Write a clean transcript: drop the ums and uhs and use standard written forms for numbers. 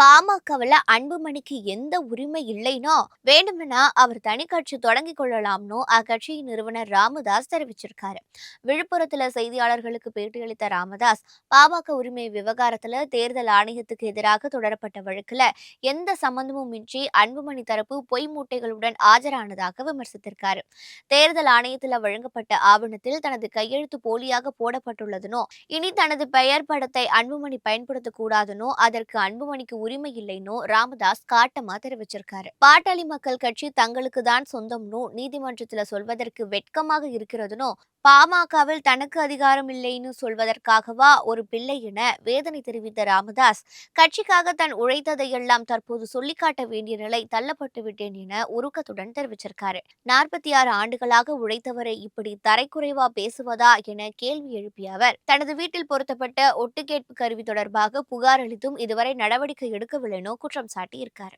பாமகவுல அன்புமணிக்கு எந்த உரிமை இல்லைனோ வேண்டுமெனா அவர் தனி கட்சி தொடங்கிக் கொள்ளலாம்னு அக்கட்சியின் நிறுவனர் ராமதாஸ் தெரிவிச்சிருக்காரு. விழுப்புரத்துல செய்தியாளர்களுக்கு பேட்டியளித்த ராமதாஸ், பாமக உரிமை விவகாரத்துல தேர்தல் ஆணையத்துக்கு எதிராக தொடரப்பட்ட வழக்குல எந்த சம்பந்தமும் இன்றி அன்புமணி தரப்பு பொய் மூட்டைகளுடன் ஆஜரானதாக விமர்சித்திருக்காரு. தேர்தல் ஆணையத்தில் வழங்கப்பட்ட ஆவணத்தில் தனது கையெழுத்து போலியாக போடப்பட்டுள்ளதுனோ, இனி தனது பெயர் படத்தை அன்புமணி பயன்படுத்தக்கூடாதுனோ, அதற்கு அன்புமணிக்கு உரிமை இல்லைன்னு ராமதாஸ் காட்டமா தெரிவிச்சிருக்காரு. பாட்டாளி மக்கள் கட்சி தங்களுக்கு தான் சொந்தம்னு நீதிமன்றத்துல சொல்வதற்கு வெட்கமாக இருக்கிறதுனோ, பாமகவில் தனக்கு அதிகாரம் இல்லைன்னு சொல்வதற்காகவா ஒரு பிள்ளை என வேதனை தெரிவித்த ராமதாஸ், கட்சிக்காக தான் உழைத்ததையெல்லாம் தற்போது சொல்லிக்காட்ட வேண்டிய நிலை தள்ளப்பட்டு விட்டேன் என உருக்கத்துடன் தெரிவிச்சிருக்காரு. 46 ஆண்டுகளாக உழைத்தவரை இப்படி தரைக்குறைவா பேசுவதா என கேள்வி எழுப்பிய அவர், தனது வீட்டில் பொருத்தப்பட்ட ஒட்டு கேட்பு கருவி தொடர்பாக புகார் அளித்தும் இதுவரை நடவடிக்கை எடுக்கவில்லைன்னு குற்றம் சாட்டியிருக்காரு.